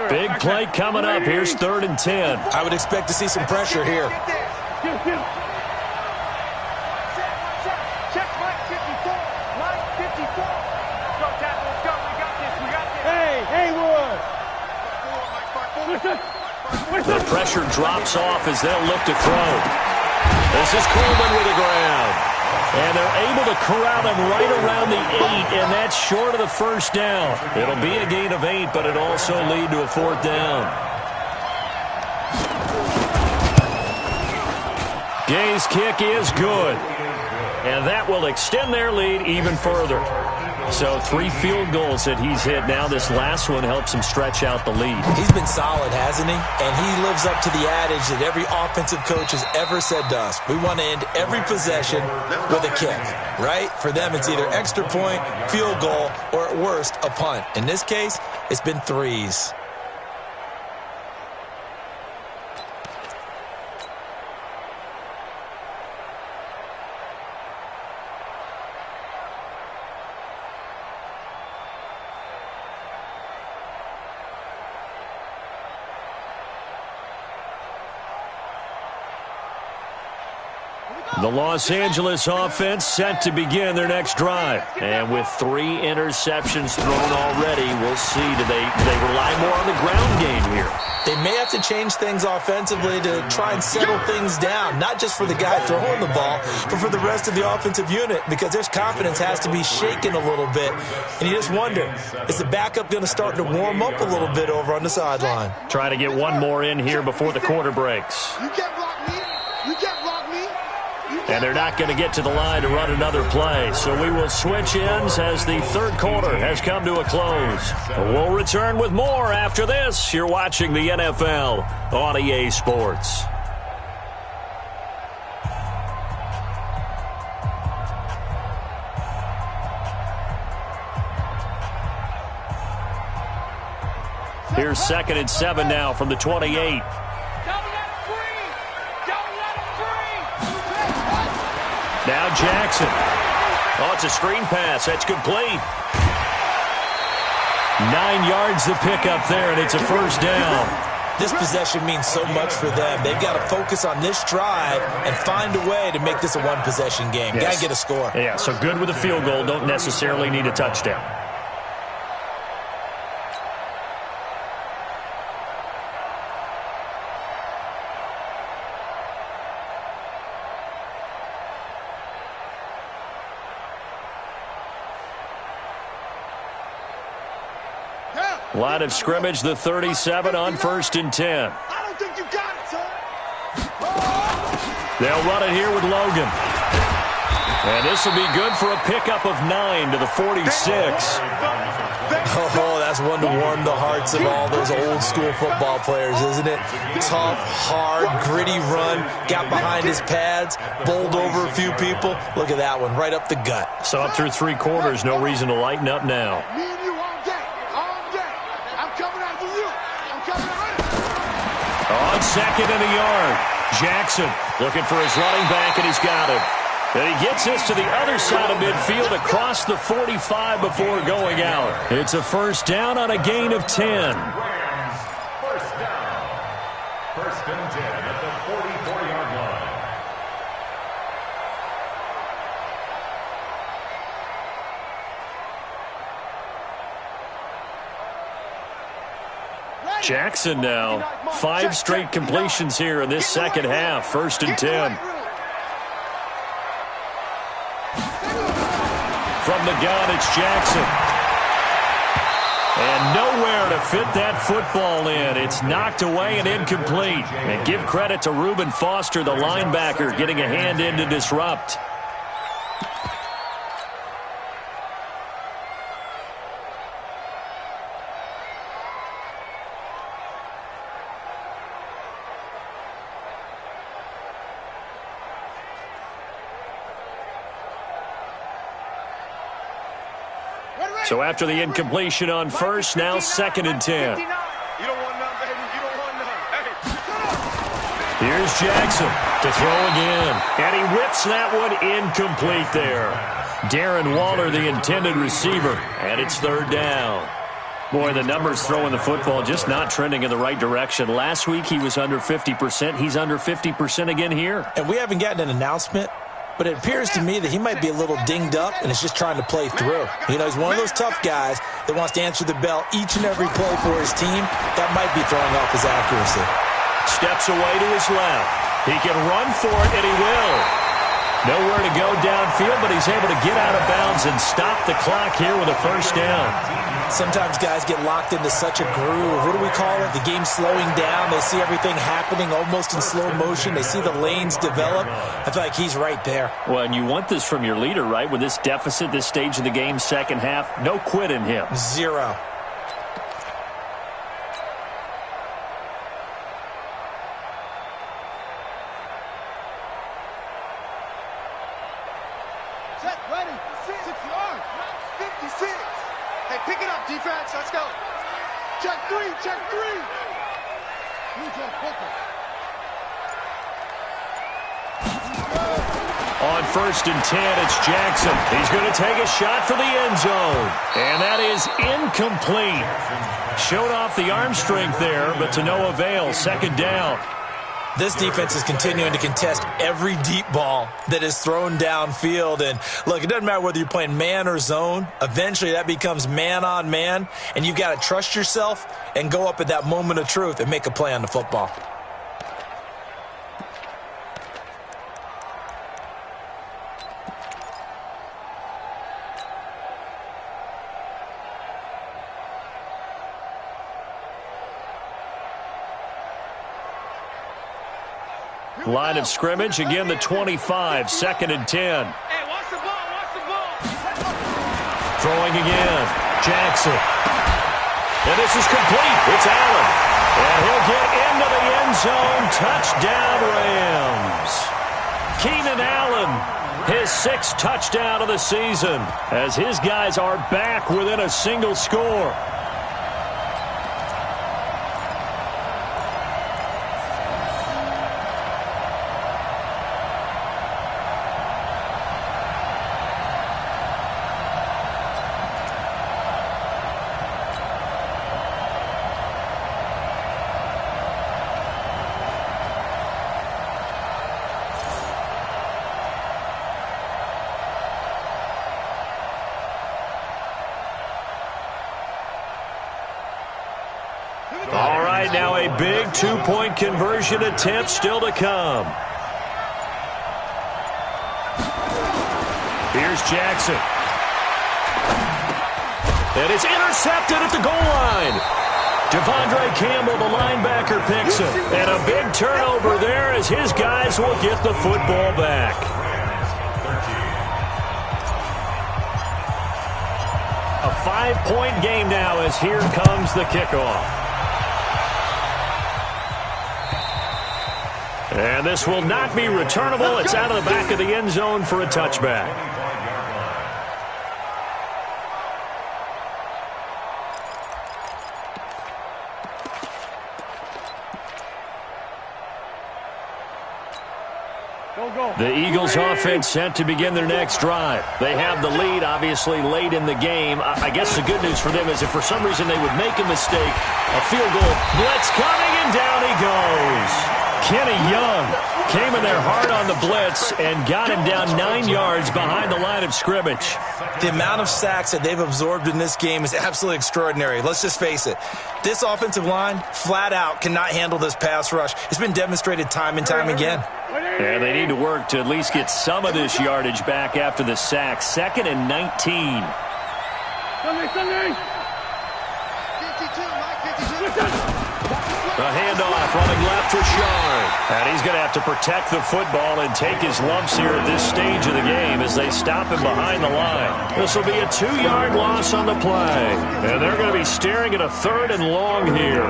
Big play coming up. Here's 3rd and 10. I would expect to see some pressure here. Check Mike 54. Mike 54. Let's go, Tackle. Let's go. We got this. We got this. Hey, Haywood. The pressure drops off as they'll look to throw. This is Coleman with the ground. And they're able to corral him right around the 8, and that's short of the first down. It'll be a gain of 8, but it'll also lead to a 4th down. Gay's kick is good. And that will extend their lead even further. So 3 field goals that he's hit. Now this last one helps him stretch out the lead. He's been solid, hasn't he? And he lives up to the adage that every offensive coach has ever said to us. We want to end every possession with a kick, right? For them, it's either extra point, field goal, or at worst, a punt. In this case, it's been 3s. The Los Angeles offense set to begin their next drive. And with 3 interceptions thrown already, we'll see. Do they rely more on the ground game here? They may have to change things offensively to try and settle things down, not just for the guy throwing the ball, but for the rest of the offensive unit, because their confidence has to be shaken a little bit. And you just wonder, is the backup going to start to warm up a little bit over on the sideline? Try to get one more in here before the quarter breaks. You can't block me. You can't block me. And they're not going to get to the line to run another play. So we will switch ends as the 3rd quarter has come to a close. We'll return with more after this. You're watching the NFL on EA Sports. Here's 2nd and 7 now from the 28. Now Jackson. Oh, it's a screen pass. That's complete. 9 yards to pick up there, and it's a 1st down. This possession means so much for them. They've got to focus on this drive and find a way to make this a one-possession game. Yes. Got to get a score. Yeah, so good with a field goal. Don't necessarily need a touchdown. Line of scrimmage, the 37 on 1st and 10. I don't think you got it, son. They'll run it here with Logan. And this will be good for a pickup of 9 to the 46. Oh, that's one to warm the hearts of all those old school football players, isn't it? Tough, hard, gritty run, got behind his pads, bowled over a few people. Look at that one, right up the gut. So up through 3 quarters, no reason to lighten up now. Me and you all day. All day. I'm coming after you. I'm coming after you. On 2nd and a yard, Jackson looking for his running back, and he's got him. And he gets this to the other side of midfield across the 45 before going out. It's a 1st down on a gain of 10. Rams, 1st down. 1st and 10 at the 44-yard line. Jackson now, 5 straight completions here in this second half. 1st and 10. From the gun, it's Jackson. And nowhere to fit that football in. It's knocked away and incomplete. And give credit to Reuben Foster, the linebacker, getting a hand in to disrupt. So after the incompletion on first, now 2nd and 10. You don't want none, baby. You don't want none. Hey. Here's Jackson to throw again. And he whips that one incomplete there. Darren Waller, the intended receiver. And it's 3rd down. Boy, the numbers throwing the football just not trending in the right direction. Last week he was under 50%. He's under 50% again here. And we haven't gotten an announcement, but it appears to me that he might be a little dinged up and is just trying to play through. You know, he's one of those tough guys that wants to answer the bell each and every play for his team. That might be throwing off his accuracy. Steps away to his left. He can run for it, and he will. Nowhere to go downfield, but he's able to get out of bounds and stop the clock here with a 1st down. Sometimes guys get locked into such a groove. What do we call it? The game's slowing down. They see everything happening almost in slow motion. They see the lanes develop. I feel like he's right there. Well, and you want this from your leader, right? With this deficit, this stage of the game, 2nd half, no quit in him. 0. Set, ready. 6 yards. 56. Hey, pick it up, defense. Let's go. Check 3. Check 3. On 1st and 10, it's Jackson. He's going to take a shot for the end zone. And that is incomplete. Showed off the arm strength there, but to no avail. 2nd down. This defense is continuing to contest every deep ball that is thrown downfield. And, look, it doesn't matter whether you're playing man or zone. Eventually, that becomes man on man. And you've got to trust yourself and go up at that moment of truth and make a play on the football. Line of scrimmage, again the 25, 2nd and 10. Hey, watch the ball, watch the ball. Throwing again, Jackson. And this is complete. It's Allen. And he'll get into the end zone. Touchdown, Rams. Keenan Allen, his 6th touchdown of the season, as his guys are back within a single score. All right, now a big 2-point conversion attempt still to come. Here's Jackson. And it's intercepted at the goal line. Devondre Campbell, the linebacker, picks it. And a big turnover there as his guys will get the football back. A 5-point game now as here comes the kickoff. And this will not be returnable. It's out of the back of the end zone for a touchback. The Eagles offense set to begin their next drive. They have the lead, obviously, late in the game. I guess the good news for them is if for some reason they would make a mistake, a field goal, blitz coming, and down he goes. Kenny Young came in there hard on the blitz and got him down 9 yards behind the line of scrimmage. The amount of sacks that they've absorbed in this game is absolutely extraordinary. Let's just face it. This offensive line, flat out, cannot handle this pass rush. It's been demonstrated time and time again. And they need to work to at least get some of this yardage back after the sack. 2nd and 19. A handoff running left for Shard. And he's going to have to protect the football and take his lumps here at this stage of the game as they stop him behind the line. This will be a 2-yard loss on the play. And they're going to be staring at a 3rd and long here.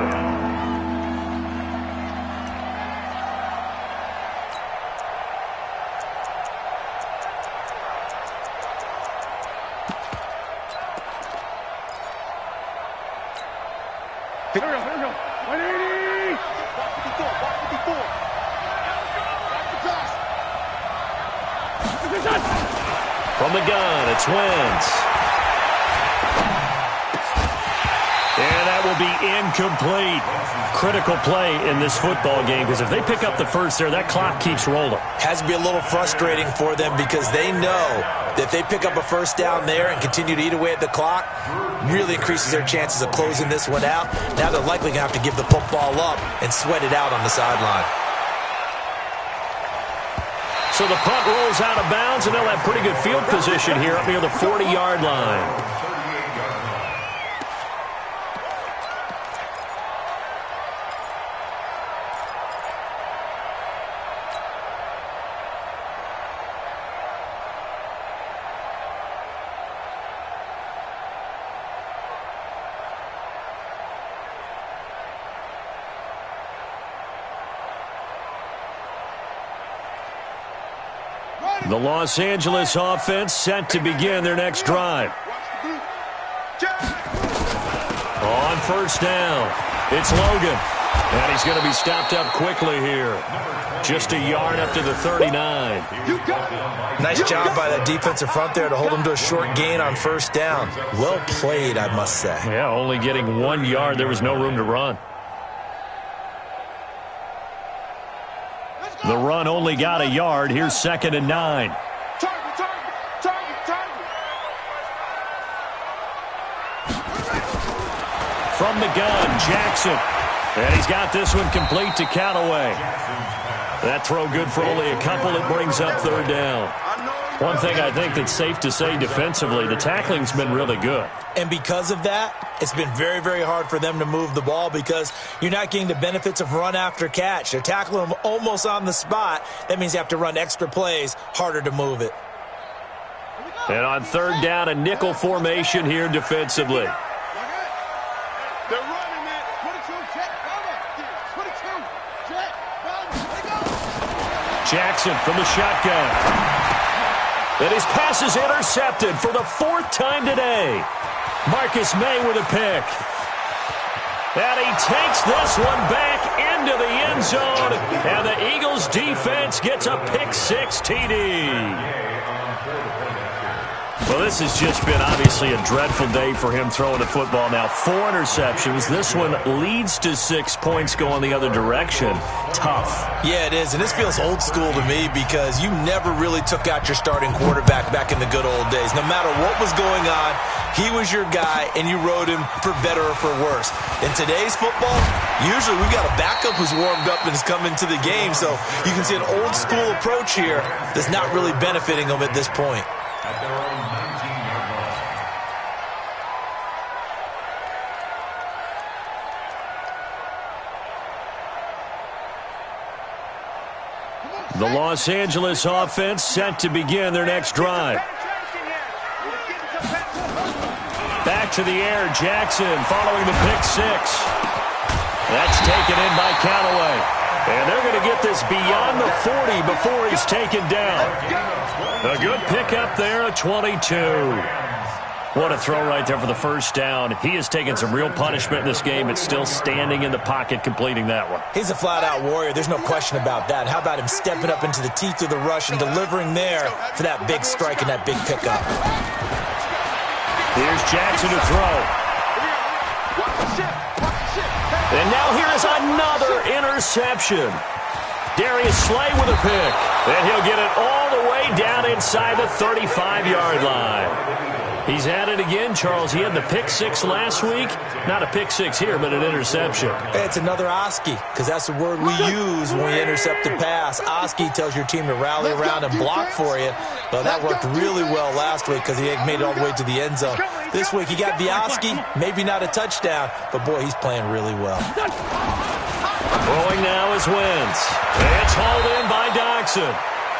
Here we go. 180. Block 54. Block 54. Back to pass. From the gun, it's Wentz. And that will be incomplete. Critical play in this football game because if they pick up the first there, that clock keeps rolling. Has to be a little frustrating for them because they know that if they pick up a first down there and continue to eat away at the clock, really increases their chances of closing this one out. Now they're likely going to have to give the football up and sweat it out on the sideline. So the punt rolls out of bounds, and they'll have pretty good field position here up near the 40-yard line. The Los Angeles offense set to begin their next drive. On first down, it's Logan. And he's going to be stopped up quickly here. Just a yard up to the 39. Nice job by that defensive front there to hold him to a short gain on first down. Well played, I must say. Yeah, only getting 1 yard. There was no room to run. The run only got a yard. Here's 2nd and 9. From the gun, Jackson. And he's got this one complete to Callaway. That throw good for only a couple. It brings up 3rd down. One thing I think that's safe to say defensively, the tackling's been really good. And because of that, it's been very, very hard for them to move the ball because you're not getting the benefits of run after catch. They're tackling them almost on the spot. That means you have to run extra plays, harder to move it. And on 3rd down, a nickel formation here defensively. They're running it. 22, check, cover. 22, check, cover. Jackson from the shotgun. And his pass is intercepted for the 4th time today. Marcus May with a pick. And he takes this one back into the end zone. And the Eagles defense gets a pick-6 TD. Well, this has just been obviously a dreadful day for him throwing the football. Now, 4 interceptions. This one leads to 6 points going the other direction. Tough. Yeah, it is, and this feels old school to me because you never really took out your starting quarterback back in the good old days. No matter what was going on, he was your guy, and you rode him for better or for worse. In today's football, usually we've got a backup who's warmed up and has come into the game, so you can see an old school approach here that's not really benefiting them at this point. At their own 19-yard line. The Los Angeles offense set to begin their next drive. Back to the air, Jackson following the pick-6. That's taken in by Callaway. And they're going to get this beyond the 40 before he's taken down. A good pickup there at 22. What a throw right there for the first down. He has taken some real punishment in this game. It's still standing in the pocket, completing that one. He's a flat-out warrior. There's no question about that. How about him stepping up into the teeth of the rush and delivering there for that big strike and that big pickup? Here's Jackson to throw. And now here is another interception. Darius Slay with a pick. And he'll get it all the way down inside the 35-yard line. He's had it again, Charles. He had the pick-6 last week. Not a pick-6 here, but an interception. It's another Oski, because that's the word we use when we intercept a pass. Oski tells your team to rally around and block for you. Well, that worked really well last week because he made it all the way to the end zone. This week he got the Oski, maybe not a touchdown, but boy, he's playing really well. Throwing now is Wentz. It's hauled in by Doxson.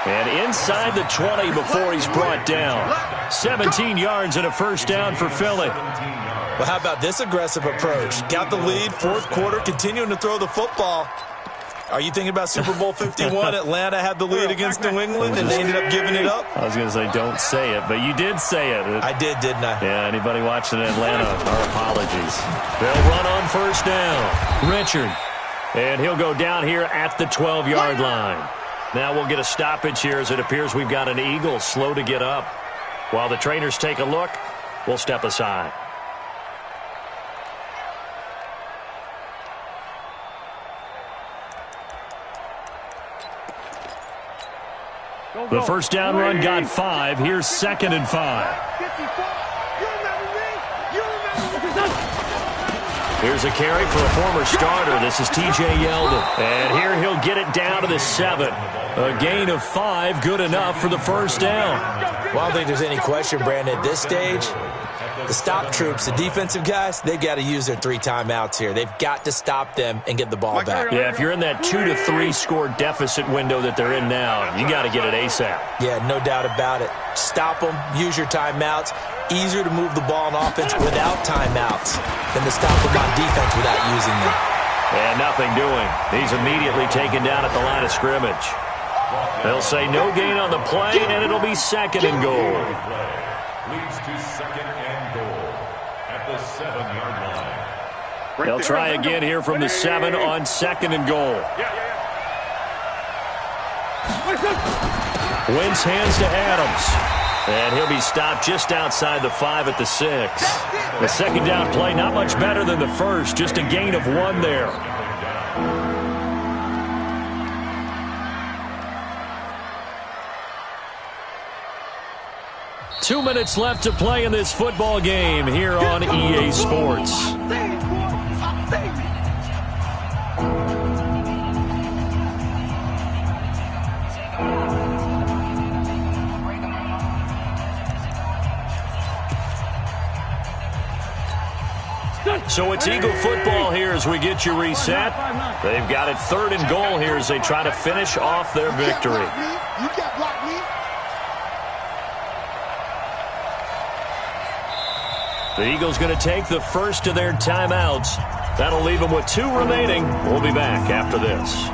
And inside the 20 before he's brought down. 17 yards and a first down for Philly. Well, how about this aggressive approach? Got the lead, fourth quarter, continuing to throw the football. Are you thinking about Super Bowl 51? Atlanta had the lead against New England, and they ended up giving it up? I was going to say don't say it, but you did say it. I did, didn't I? Yeah, anybody watching in Atlanta, our apologies. They'll run on first down. Richard. And he'll go down here at the 12-yard line. Now we'll get a stoppage here as it appears we've got an Eagle slow to get up. While the trainers take a look, we'll step aside. The first down run got 5. Here's 2nd and 5. Here's a carry for a former starter. This is T.J. Yeldon. And here he'll get it down to the 7. A gain of 5, good enough for the first down. Well, I don't think there's any question, Brandon, at this stage, the stop troops, the defensive guys, they've got to use their 3 timeouts here. They've got to stop them and get the ball back. Yeah, if you're in that 2 to 3 score deficit window that they're in now, you got to get it ASAP. Yeah, no doubt about it. Stop them, use your timeouts. Easier to move the ball on offense without timeouts than to stop them on defense without using them. And nothing doing. He's immediately taken down at the line of scrimmage. They'll say no gain on the play, and it'll be 2nd and goal. Leads to 2nd and goal at the 7-yard line. They'll try again here from the 7 on 2nd and goal. Wentz hands to Adams. And he'll be stopped just outside the 5 at the 6. The second down play, not much better than the first. Just a gain of 1 there. Two minutes left to play in this football game here on EA Sports. So it's Eagle football here as we get you reset. They've got it 3rd and goal here as they try to finish off their victory. The Eagles going to take the first of their timeouts. That'll leave them with 2 remaining. We'll be back after this.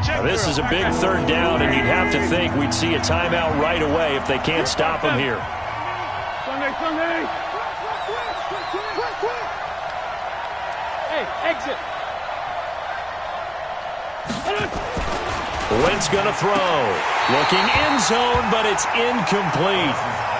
Now, this is a big 3rd down, and you'd have to think we'd see a timeout right away if they can't stop them here. Hey, exit. Wentz going to throw. Looking end zone, but it's incomplete.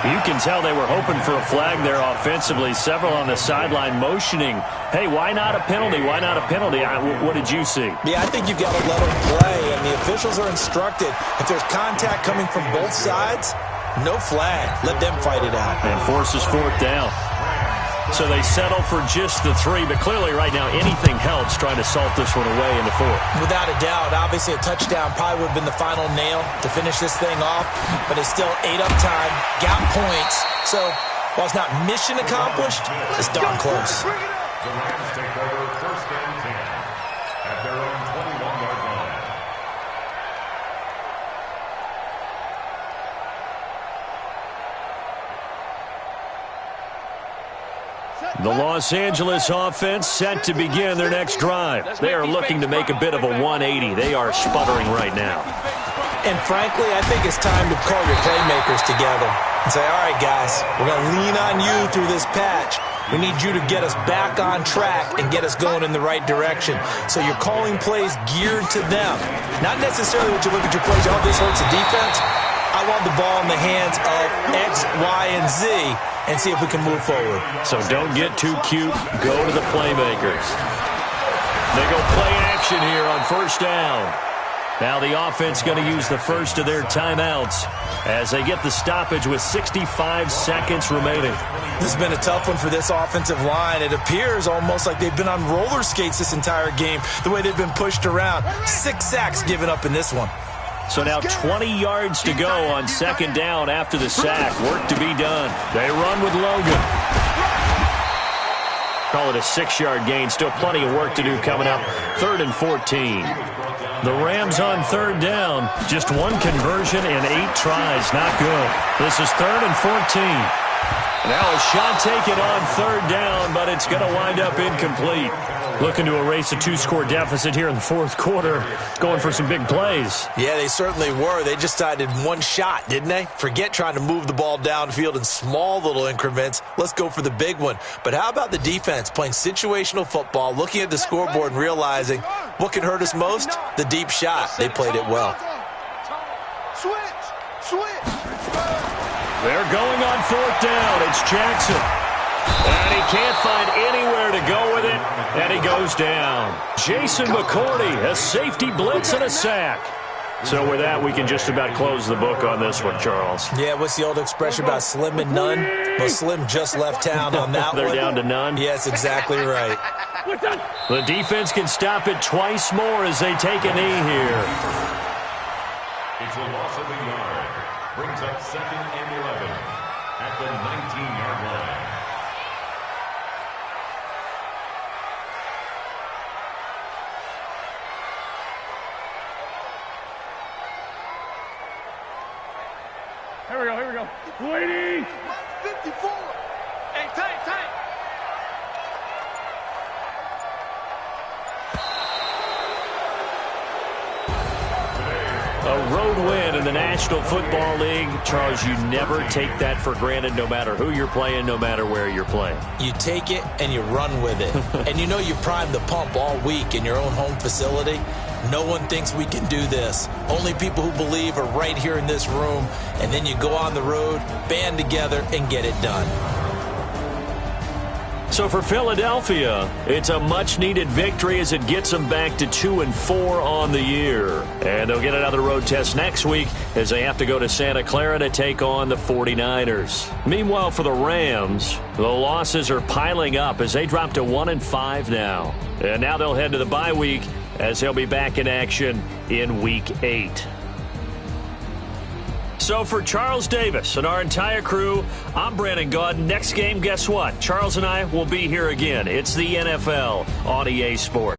You can tell they were hoping for a flag there offensively. Several on the sideline motioning, hey, why not a penalty? Why not a penalty? What did you see? Yeah, I think you've got to let them play, and the officials are instructed. If there's contact coming from both sides, no flag. Let them fight it out. And forces 4th down. So they settle for just the 3, but clearly right now anything helps trying to salt this one away in the 4th. Without a doubt, obviously a touchdown probably would have been the final nail to finish this thing off, but it's still 8 up time, got points. So while it's not mission accomplished, it's darn close. The Rams take over 1st and 10 at their own 21-yard line. The Los Angeles offense set to begin their next drive. They are looking to make a bit of a 180. They are sputtering right now. And frankly, I think it's time to call your playmakers together and say, all right, guys, we're going to lean on you through this patch. We need you to get us back on track and get us going in the right direction. So you're calling plays geared to them. Not necessarily what you look at your plays, oh, this hurts the defense. I want the ball in the hands of X, Y, and Z and see if we can move forward. So don't get too cute. Go to the playmakers. They go play action here on 1st down. Now the offense going to use the first of their timeouts as they get the stoppage with 65 seconds remaining. This has been a tough one for this offensive line. It appears almost like they've been on roller skates this entire game, the way they've been pushed around. 6 sacks given up in this one. So now 20 yards to go on 2nd down after the sack. Work to be done. They run with Logan. Call it a 6-yard gain. Still plenty of work to do coming up. 3rd and 14. The Rams on 3rd down. Just one conversion in 8 tries. Not good. This is 3rd and 14. Now a shot taken on 3rd down, but it's going to wind up incomplete. Looking to erase a 2-score deficit here in the 4th quarter. Going for some big plays. Yeah, they certainly were. They just decided one shot, didn't they? Forget trying to move the ball downfield in small little increments. Let's go for the big one. But how about the defense playing situational football, looking at the scoreboard and realizing what can hurt us most? The deep shot. They played it well. Switch. They're going on 4th down. It's Jackson. And he can't find anywhere to go with it, and he goes down. Jason McCourty, a safety blitz and a sack. So with that, we can just about close the book on this one, Charles. Yeah, what's the old expression about slim and none? Well, Slim just left town on that They're one. They're down to none? Yes, exactly right. The defense can stop it twice more as they take a knee here. It's a loss of a yard. Brings up 2nd and 11 at the 19-yard line. Here we go. 280. 54. Hey, Tank. A road win in the National Football League. Charles, you never take that for granted no matter who you're playing, no matter where you're playing. You take it and you run with it. And you know you primed the pump all week in your own home facility. No one thinks we can do this. Only people who believe are right here in this room. And then you go on the road, band together, and get it done. So for Philadelphia, it's a much-needed victory as it gets them back to 2-4 on the year. And they'll get another road test next week as they have to go to Santa Clara to take on the 49ers. Meanwhile, for the Rams, the losses are piling up as they drop to 1-5 now. And now they'll head to the bye week as they'll be back in action in Week 8. So for Charles Davis and our entire crew, I'm Brandon Gaudin. Next game, guess what? Charles and I will be here again. It's the NFL on EA Sports.